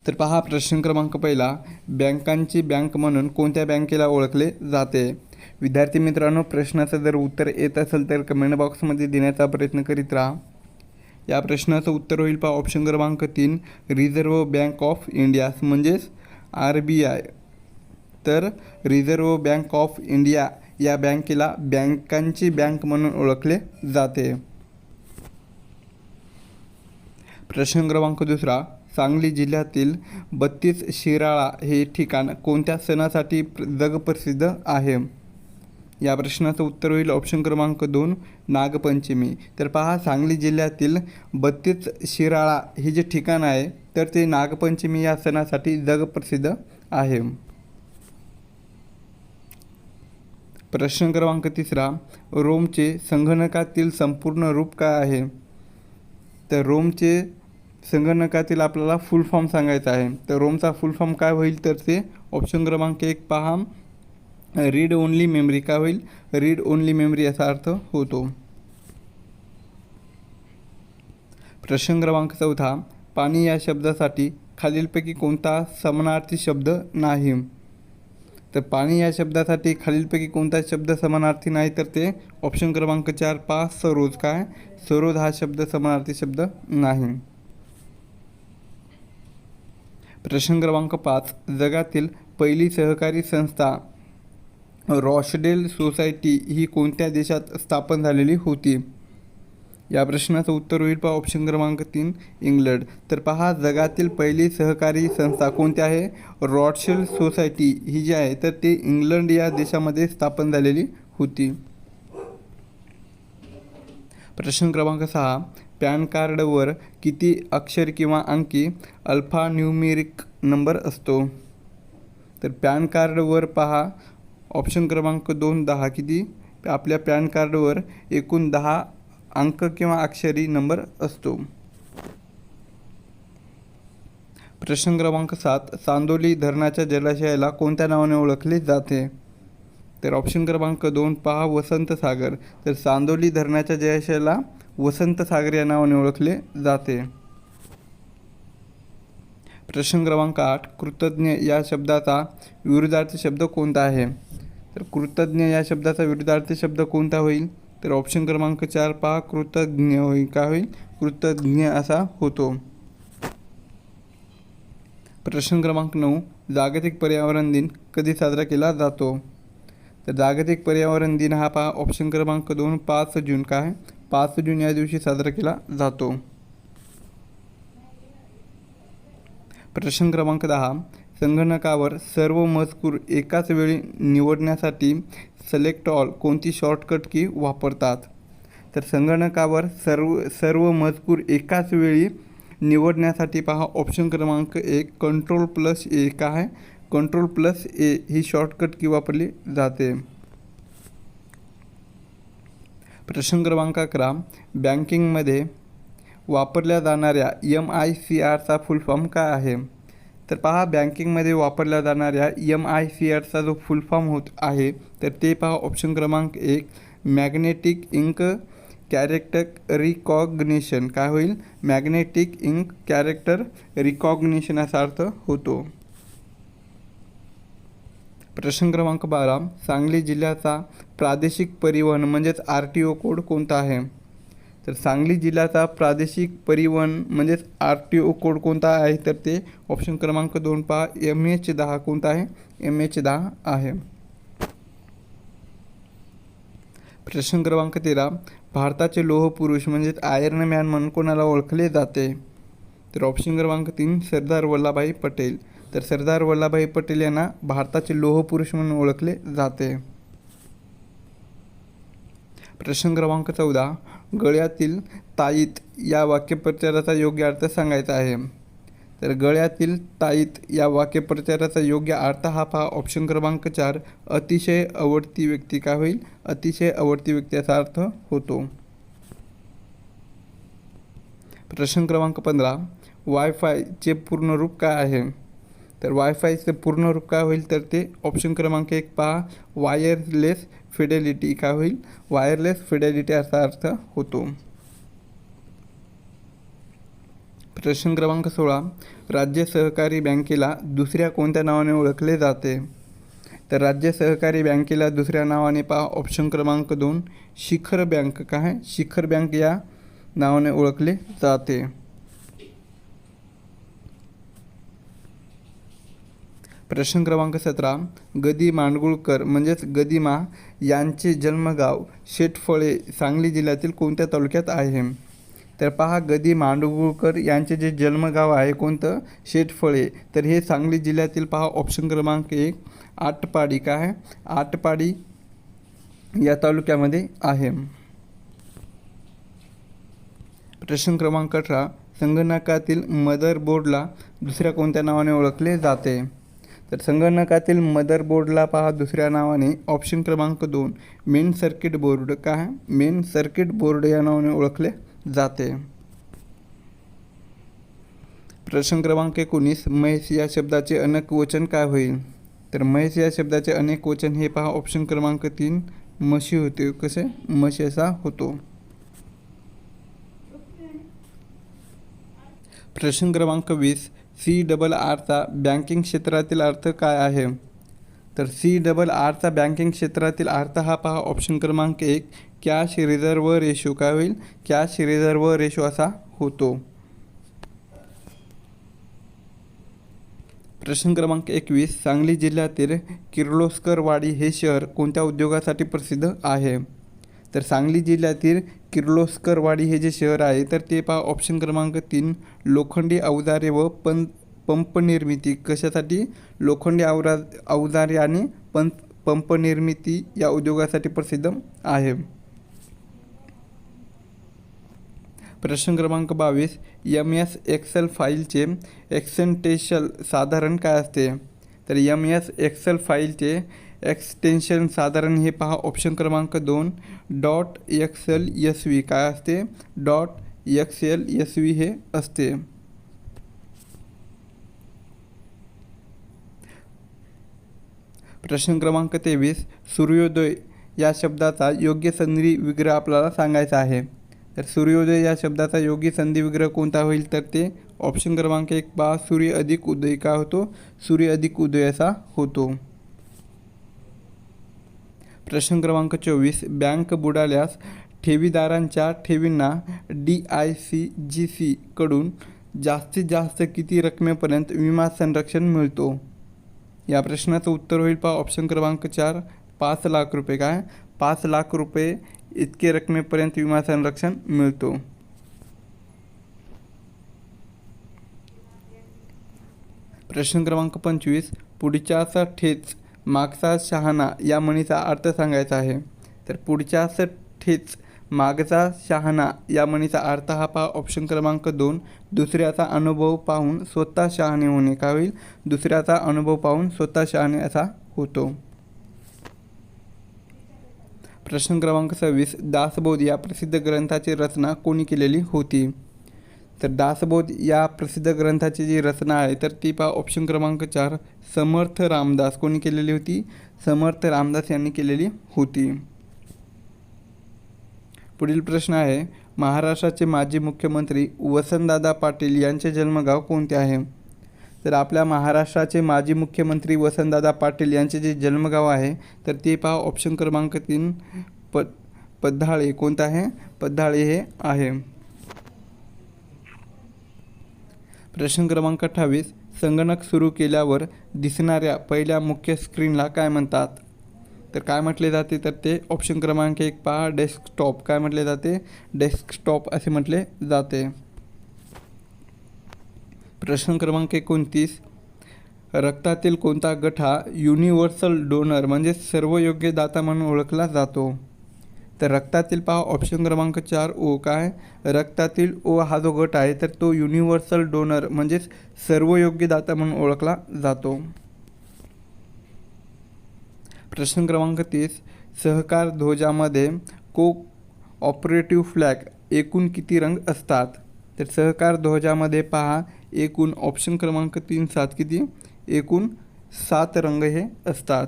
तर पहा प्रश्न क्रमांक पहिला, बँकांची बँक म्हणून कोणत्या बँकेला ओळखले जाते? विद्यार्थी मित्रांनो, प्रश्नाचं जर उत्तर येत असेल तर कमेंट बॉक्समध्ये देण्याचा प्रयत्न करीत राहा. या प्रश्नाचं उत्तर होईल पहा ऑप्शन क्रमांक 3, रिझर्व्ह बँक ऑफ इंडिया म्हणजेच RBI. तर रिझर्व्ह बँक ऑफ इंडिया या बँकेला बँकांची बँक म्हणून ओळखले जाते. प्रश्न क्रमांक दुसरा, सांगली जिल्ह्यातील 32 शिराळा हे ठिकाण कोणत्या सणासाठी जगप्रसिद्ध आहे? या प्रश्नाचं उत्तर होईल ऑप्शन क्रमांक 2, नागपंचमी. तर पहा, सांगली जिल्ह्यातील 32 शिराळा हे जे ठिकाण आहे तर ते नागपंचमी या सणासाठी जगप्रसिद्ध आहे. प्रश्न क्रमांक तिसरा, रोमचे संगणकातील संपूर्ण रूप काय आहे? तर रोमचे संगणकातील आपल्याला फुल फॉर्म सांगायचा आहे. तर रोमचा फुल फॉर्म काय होईल? तर ते ऑप्शन क्रमांक 1 पहा, रीड ओनली मेमरी. काय होईल? रीड ओनली मेमरी याचा अर्थ होतो. प्रश्न क्रमांक चौथा, पाणी या शब्दासाठी खालीलपैकी कोणता समानार्थी शब्द नाही? तर पाणी या शब्दासाठी खालीलपैकी कोणता शब्द समानार्थी नाही? तर ते ऑप्शन क्रमांक 4 पहा, सरोज. काय? सरोज हा शब्द समानार्थी शब्द नाही. प्रश्न क्रमांक 5, जगातील पहिली सहकारी संस्था रॉशडेल सोसायटी ही कोणत्या देशात स्थापन झालेली होती? या प्रश्नाचं उत्तर होईल पहा ऑप्शन क्रमांक 3, इंग्लंड. तर पहा, जगातील पहिली सहकारी संस्था कोणती आहे? रॉशडेल सोसायटी ही जी आहे तर ती इंग्लंड या देशामध्ये स्थापन झालेली होती. प्रश्न क्रमांक 6, पॅन कार्डवर किती अक्षर किंवा अंकी अल्फान्यूमेरिक नंबर असतो? तर पॅन कार्डवर पहा ऑप्शन क्रमांक 2, 10. किती? आपल्या पॅन कार्डवर एकूण 10 अंक किंवा अक्षरी नंबर असतो. प्रश्न क्रमांक 7, चांदोली धरणाच्या जलाशयाला कोणत्या नावाने ओळखले जाते? तर ऑप्शन क्रमांक 2 पहा, वसंत सागर. तर चांदोली धरणाच्या जलाशयाला वसंत सागर या नावाने ओळखले जाते. प्रश्न क्रमांक 8, कृतज्ञ या शब्दाचा विरुद्धार्थी शब्द कोणता आहे? तर कृतज्ञ या शब्दाचा विरुद्धार्थी शब्द कोणता होईल? तर ऑप्शन क्रमांक 4 पहा, कृतज्ञ होईल. काय होईल? कृतज्ञ असा होतो. प्रश्न क्रमांक 9, जागतिक पर्यावरण दिन कधी साजरा केला जातो? तर जागतिक पर्यावरण दिन हा पहा ऑप्शन क्रमांक 2 5 जून. काय? 5 जून या दिवशी साजरा केला जातो. प्रश्न क्रमांक 10, संगणकावर सर्व मजकूर एकाच वेळी निवडण्यासाठी सिलेक्ट ऑल कोणती शॉर्टकट की वापरतात? तर संगणकावर सर्व मजकूर एकाच वेळी निवडण्यासाठी पहा ऑप्शन क्रमांक 1 Ctrl+A. काय? Ctrl+A ही शॉर्टकट की वापरली जाते. प्रश्न क्रमांक 11, बँकिंगमध्ये वापरल्या जाणाऱ्या MICRचा फुल फॉर्म काय आहे? तर पहा, बँकिंगमध्ये वापरल्या जाणाऱ्या MICRचा जो फुल फॉर्म होत आहे तर ते पहा ऑप्शन क्रमांक 1 मॅग्नेटिक इंक कॅरेक्टर रिकॉग्निशन. काय होईल? मॅग्नेटिक इंक कॅरेक्टर रिकॉग्निशन असा अर्थ होतो. प्रश्न क्रमांक 12, सांगली जिल्ह्याचा प्रादेशिक परिवहन म्हणजेच RTO कोड कोणता आहे? तर सांगली जिल्ह्याचा प्रादेशिक परिवहन म्हणजेच RTO कोड कोणता आहे? तर ते ऑप्शन क्रमांक 2 पहा, MH10. कोणता आहे? MH10 आहे. प्रश्न क्रमांक 13, भारताचे लोहपुरुष म्हणजेच आयर्न मॅन म्हणून कोणाला ओळखले जाते? तर ऑप्शन क्रमांक 3 सरदार वल्लभभाई पटेल. तर सरदार वल्लभभाई पटेल यांना भारताचे लोहपुरुष म्हणून ओळखले जाते. प्रश्न क्रमांक 14, गळ्यातील ताईत या वाक्यप्रचाराचा योग्य अर्थ सांगायचा आहे. तर गळ्यातील ताईत या वाक्यप्रचाराचा योग्य अर्थ हा पहा ऑप्शन क्रमांक 4 अतिशय आवडती व्यक्ती. काय होईल? अतिशय आवडती व्यक्ती असा अर्थ होतो. प्रश्न क्रमांक 15, वायफायचे पूर्ण रूप काय आहे? तर वायफायचे पूर्ण रूप काय होईल? तर ते ऑप्शन क्रमांक 1 पहा, वायरलेस फिडेलिटी. काय होईल? वायरलेस फिडेलिटी असा अर्थ होतो. प्रश्न क्रमांक 16, राज्य सहकारी बँकेला दुसऱ्या कोणत्या नावाने ओळखले जाते? तर राज्य सहकारी बँकेला दुसऱ्या नावाने पहा ऑप्शन क्रमांक 2 शिखर बँक. काय आहे? शिखर बँक या नावाने ओळखले जाते. प्रश्न क्रमांक 17 गदी माडगूळकर म्हणजेच गदिमा यांचे जन्मगाव शेटफळे सांगली जिल्ह्यातील कोणत्या तालुक्यात आहे? तर पहा गदी माडगूळकर यांचे जे जन्मगाव आहे कोणतं? शेटफळे. तर हे सांगली जिल्ह्यातील पहा ऑप्शन क्रमांक 1 आटपाडी. काय आहे? आटपाडी या तालुक्यामध्ये आहे. प्रश्न क्रमांक 18 संगणकातील मदरबोर्डला दुसऱ्या कोणत्या नावाने ओळखले जाते? तर संगणकातील मदरबोर्डला पहा दुसऱ्या नावाने ऑप्शन क्रमांक 2 मेन सर्किट बोर्ड. काय? मेन सर्किट बोर्ड या नावाने ओळखले जाते. प्रश्न क्रमांक 19 म्हैस या शब्दाचे अनेक वचन काय होईल? तर म्हैस या शब्दाचे अनेक वचन हे पहा ऑप्शन क्रमांक 3 म्हशी होते. कसे? म्हशी असा होतो. प्रश्न क्रमांक 20 CRRचा बँकिंग क्षेत्रातील अर्थ काय आहे? तर CRRचा बँकिंग क्षेत्रातील अर्थ हा पहा ऑप्शन क्रमांक 1 कॅश रिझर्व्ह रेशो. काय होईल? कॅश रिझर्व्ह रेशो असा होतो. प्रश्न क्रमांक 21 सांगली जिल्ह्यातील किर्लोस्करवाडी हे शहर कोणत्या उद्योगासाठी प्रसिद्ध आहे? तर सांगली जिल्ह्यातील किर्लोस्करवाडी हे जे शहर आहे तर ते पहा ऑप्शन क्रमांक 3 लोखंडी अवजारे व पंप निर्मिती. कशासाठी? लोखंडी अवजारे आणि पंप निर्मिती या उद्योगासाठी प्रसिद्ध आहे. प्रश्न क्रमांक 22 MS एक्सेल फाईलचे एक्सटेन्शन साधारण काय असते? तर MS एक्सेल फाईलचे एक्सटेन्शन साधारण हे पहा ऑप्शन क्रमांक 2 .xlsv. काय असते? .xlsv हे असते. प्रश्न क्रमांक 23 सूर्योदय या शब्दाचा योग्य संधी विग्रह आपल्याला सांगायचा आहे. तर सूर्योदय या शब्दाचा योग्य संधी विग्रह कोणता होईल? तर ते ऑप्शन क्रमांक 1 पहा सूर्य अधिक उदय. काय होतो? सूर्य अधिक उदय असा होतो. प्रश्न क्रमांक 24 बँक बुडाल्यास ठेवीदारांच्या ठेवींना DICGC कडून जास्तीत जास्त किती रकमेपर्यंत विमा संरक्षण मिळतो? या प्रश्नाचं उत्तर होईल पहा ऑप्शन क्रमांक 4 5 लाख रुपये. काय? 5 लाख रुपये इतके रकमेपर्यंत विमा संरक्षण मिळतो. प्रश्न क्रमांक 25 पुढच्याच ठेच मागचा शहाणा या म्हणीचा अर्थ सांगायचा आहे. तर पुढच्याच ठेच मागचा शहाणा या म्हणीचा अर्थ हा पहा ऑप्शन क्रमांक 2 दुसऱ्याचा अनुभव पाहून स्वतः शहाणे होणे. काय होईल? दुसऱ्याचा अनुभव पाहून स्वतः शहाणे असा होतो. प्रश्न क्रमांक 26 दासबोध या प्रसिद्ध ग्रंथाची रचना कोणी केलेली होती? तर दासबोध या प्रसिद्ध ग्रंथाची जी रचना आहे तर ती पहा ऑप्शन क्रमांक 4 समर्थ रामदास. कोणी केलेली होती? समर्थ रामदास यांनी केलेली होती. पुढील प्रश्न आहे महाराष्ट्राचे माजी मुख्यमंत्री वसंतदादा पाटील यांचे जन्मगाव कोणते आहे? तर आपल्या महाराष्ट्राचे माजी मुख्यमंत्री वसंतदादा पाटील यांचे जे जन्मगाव आहे तर ते पहा ऑप्शन क्रमांक 3 पद्धाळे. कोणतं आहे? पद्धाळे हे आहे. प्रश्न क्रमांक 28 संगणक सुरू केल्यावर दिसणाऱ्या पहिल्या मुख्य स्क्रीनला काय म्हणतात? तर काय म्हटले जाते? तर ते ऑप्शन क्रमांक 1 पहा डेस्कटॉप. काय म्हटले जाते? डेस्कटॉप असे म्हटले जाते. प्रश्न क्रमांक 29 रक्तातील कोणता गट हा युनिव्हर्सल डोनर म्हणजे सर्वयोग्य दाता म्हणून ओळखला जातो? तर रक्तातील पहा ऑप्शन क्रमांक 4 O. काय? रक्तातील O हा जो गट आहे तर तो युनिव्हर्सल डोनर म्हणजेच सर्वयोग्य दाता म्हणून ओळखला जातो. प्रश्न क्रमांक 30 सहकार ध्वजामध्ये ऑपरेटिव्ह फ्लॅग एकूण किती रंग असतात? तर सहकार ध्वजामध्ये पहा एकूण ऑप्शन क्रमांक 3 7 किती? एकूण 7 रंग हे असतात.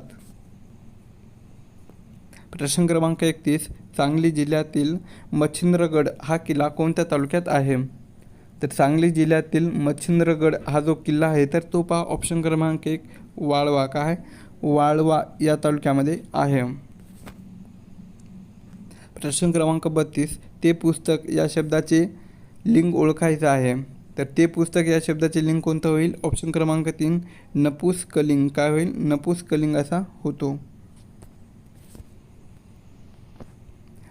प्रश्न क्रमांक 31 सांगली जिल्ह्यातील मच्छिंद्रगड हा किल्ला कोणत्या तालुक्यात आहे? तर सांगली जिल्ह्यातील मच्छिंद्रगड हा जो किल्ला आहे तर तो पहा ऑप्शन क्रमांक 1 वाळवा, काय वाळवा या तालुक्यामध्ये आहे. प्रश्न क्रमांक 32 ते पुस्तक या शब्दाचे लिंग ओळखायचं आहे. तर ते पुस्तक या शब्दाचे लिंग कोणतं होईल? ऑप्शन क्रमांक 3 नपुंसकलिंग, काय होईल? नपुंसकलिंग असा होतो.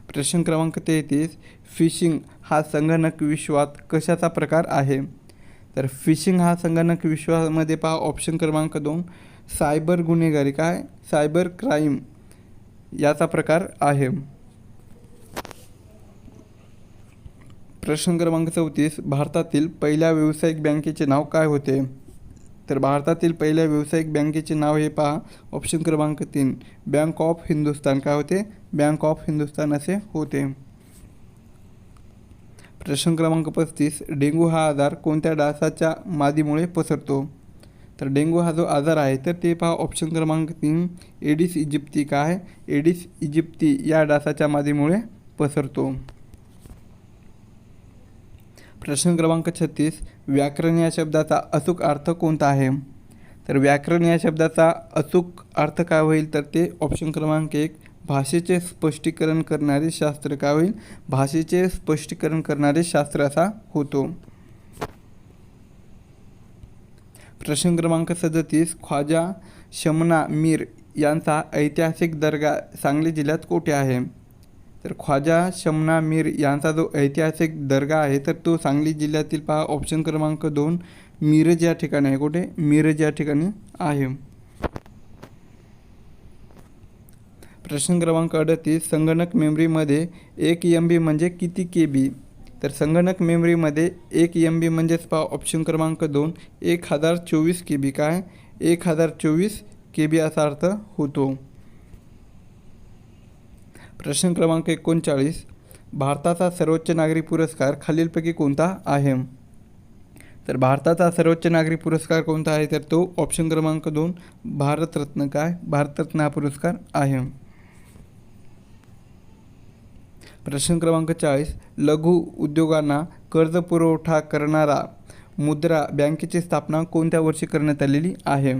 प्रश्न क्रमांक 33 फिशिंग हा संगणक विश्वात कशाचा प्रकार आहे? तर फिशिंग हा संगणक विश्वामध्ये पहा ऑप्शन क्रमांक 2 सायबर गुन्हेगारी, काय सायबर क्राईम याचा प्रकार आहे. प्रश्न क्रमांक 34 भारतातील पहिल्या व्यावसायिक बँकेचे नाव काय होते? तर भारतातील पहिल्या व्यावसायिक बँकेचे नाव हे पहा ऑप्शन क्रमांक 3 बँक ऑफ हिंदुस्तान, काय होते? बँक ऑफ हिंदुस्तान असे होते. प्रश्न क्रमांक 35 डेंग्यू हा आजार कोणत्या डासाच्या मादीमुळे पसरतो? तर डेंग्यू हा जो आजार आहे तर ते पहा ऑप्शन क्रमांक 3 एडिस इजिप्ती, काय एडिस इजिप्ती या डासाच्या मादीमुळे पसरतो. प्रश्न क्रमांक 36 व्याकरण या शब्दाचा अचूक अर्थ कोणता आहे? तर व्याकरण या शब्दाचा अचूक अर्थ काय होईल? तर ते ऑप्शन क्रमांक 1 भाषेचे स्पष्टीकरण करणारे शास्त्र, काय होईल? भाषेचे स्पष्टीकरण करणारे शास्त्र असा होतो. प्रश्न क्रमांक 37 ख्वाजा शमना मीर यांचा ऐतिहासिक दर्गा सांगली जिल्ह्यात कोठे आहे? तर ख्वाजा शमना मीर यांचा जो ऐतिहासिक दर्गा आहे तर तो सांगली जिल्ह्यातील पहा ऑप्शन क्रमांक 2 मिरज या ठिकाणी आहे. कुठे? मिरज या ठिकाणी आहे. प्रश्न क्रमांक 38 संगणक मेमरीमध्ये 1 MB म्हणजे किती KB? तर संगणक मेमरीमध्ये 1 MB म्हणजेच पहा ऑप्शन क्रमांक 2 1024 KB, काय 1024 KB असा अर्थ होतो. प्रश्न क्रमांक 39 भारताचा सर्वोच्च नागरी पुरस्कार खालीलपैकी कोणता आहे? तर भारताचा सर्वोच्च नागरी पुरस्कार कोणता आहे? तर तो ऑप्शन क्रमांक 2 भारतरत्न, काय भारतरत्न हा पुरस्कार आहे. प्रश्न क्रमांक 40 लघु उद्योगांना कर्ज पुरवठा करणारा मुद्रा बँकेची स्थापना कोणत्या वर्षी करण्यात आलेली आहे?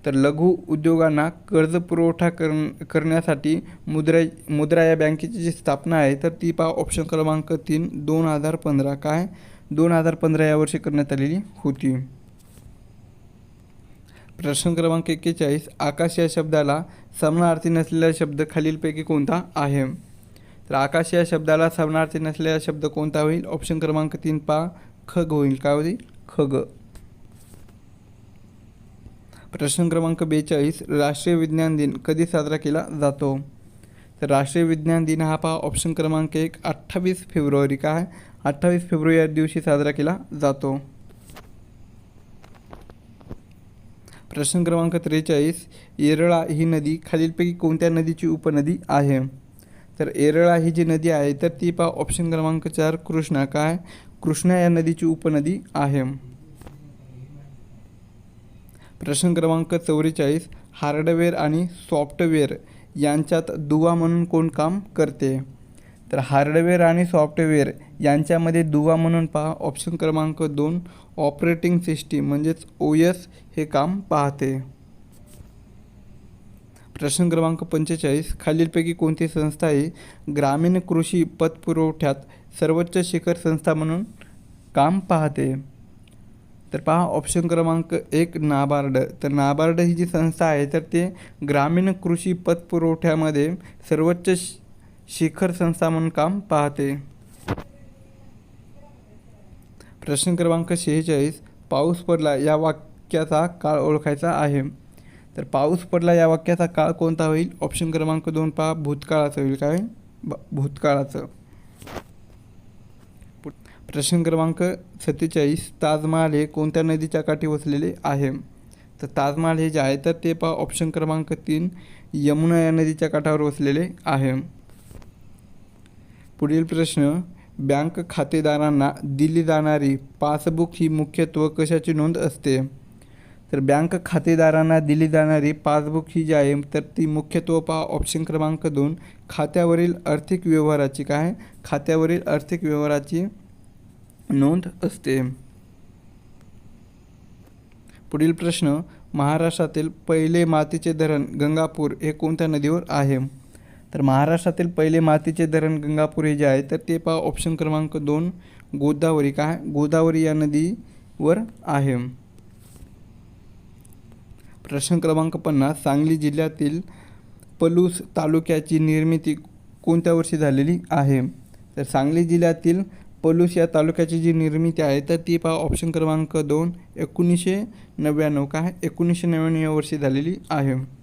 तर लघु उद्योगांना कर्ज पुरवठा करण्यासाठी मुद्रा या बँकेची जी स्थापना आहे तर ती पहा ऑप्शन क्रमांक 3 2015, काय 2015 या वर्षी करण्यात आलेली होती. प्रश्न क्रमांक 41 आकाश या शब्दाला समानार्थी नसलेला शब्द खालीलपैकी कोणता आहे? तर आकाश या शब्दाला समानार्थी नसलेला शब्द कोणता होईल? ऑप्शन क्रमांक 3 पहा खग होईल, काय होईल? खग. प्रश्न क्रमांक 42 राष्ट्रीय विज्ञान दिन कधी साजरा केला जातो? तर राष्ट्रीय विज्ञान दिन हा पहा ऑप्शन क्रमांक 1 28 फेब्रुवारी, काय 28 फेब्रुवारी या दिवशी साजरा केला जातो. प्रश्न क्रमांक 43 येरळा ही नदी खालीलपैकी कोणत्या नदीची उपनदी आहे? तर येरळा ही जी नदी आहे तर ती पहा ऑप्शन क्रमांक 4 कृष्णा, काय कृष्णा या नदीची उपनदी आहे. प्रश्न क्रमांक 44 हार्डवेअर आणि सॉफ्टवेअर यांच्यात दुवा म्हणून कोण काम करते? तर हार्डवेअर आणि सॉफ्टवेअर यांच्यामध्ये दुवा म्हणून पहा ऑप्शन क्रमांक 2 ऑपरेटिंग सिस्टीम म्हणजेच OS हे काम पाहते. प्रश्न क्रमांक 45 खालीलपैकी कोणती संस्था ही ग्रामीण कृषी पतपुरवठ्यात सर्वोच्च शिखर संस्था म्हणून काम पाहते? तर पहा ऑप्शन क्रमांक 1 नाबार्ड. तर नाबार्ड ही जी संस्था आहे तर ते ग्रामीण कृषी पतपुरवठ्यामध्ये सर्वोच्च शिखर संस्था म्हणून काम पाहते. प्रश्न क्रमांक 46 पाऊस पडला या वाक्याचा काळ ओळखायचा आहे. तर पाऊस पडला या वाक्याचा काळ कोणता होईल? ऑप्शन क्रमांक 2 पहा भूतकाळाचं होईल, काय भूतकाळाचं. प्रश्न क्रमांक 47 ताजमहाल हे कोणत्या नदीच्या काठी वसलेले आहे? तर ताजमहाल हे जे आहे तर ते पहा ऑप्शन क्रमांक 3 यमुना या नदीच्या काठावर वसलेले आहे. पुढील प्रश्न बँक खातेदारांना दिली जाणारी पासबुक ही मुख्यत्वे कशाची नोंद असते? तर बँक खातेदारांना दिली जाणारी पासबुक ही जी आहे तर ती मुख्यत्वे पहा ऑप्शन क्रमांक 2 खात्यावरील आर्थिक व्यवहाराची, काय खात्यावरील आर्थिक व्यवहाराची नोंद असते. पुढील प्रश्न, महाराष्ट्रातील पहिले मातीचे धरण गंगापूर हे कोणत्या नदीवर आहे? तर महाराष्ट्रातील पहिले मातीचे धरण गंगापूर हे जे आहे तर ते पहा ऑप्शन क्रमांक 2 गोदावरी. काय? गोदावरी या नदीवर आहे. प्रश्न क्रमांक 50, सांगली जिल्ह्यातील पलूस तालुक्याची निर्मिती कोणत्या वर्षी झालेली आहे? तर सांगली जिल्ह्यातील पलूस या तालुक्याची जी निर्मिती आहे तर ती पहा ऑप्शन क्रमांक 2 1999. काय? 1999 या वर्षी झालेली आहे.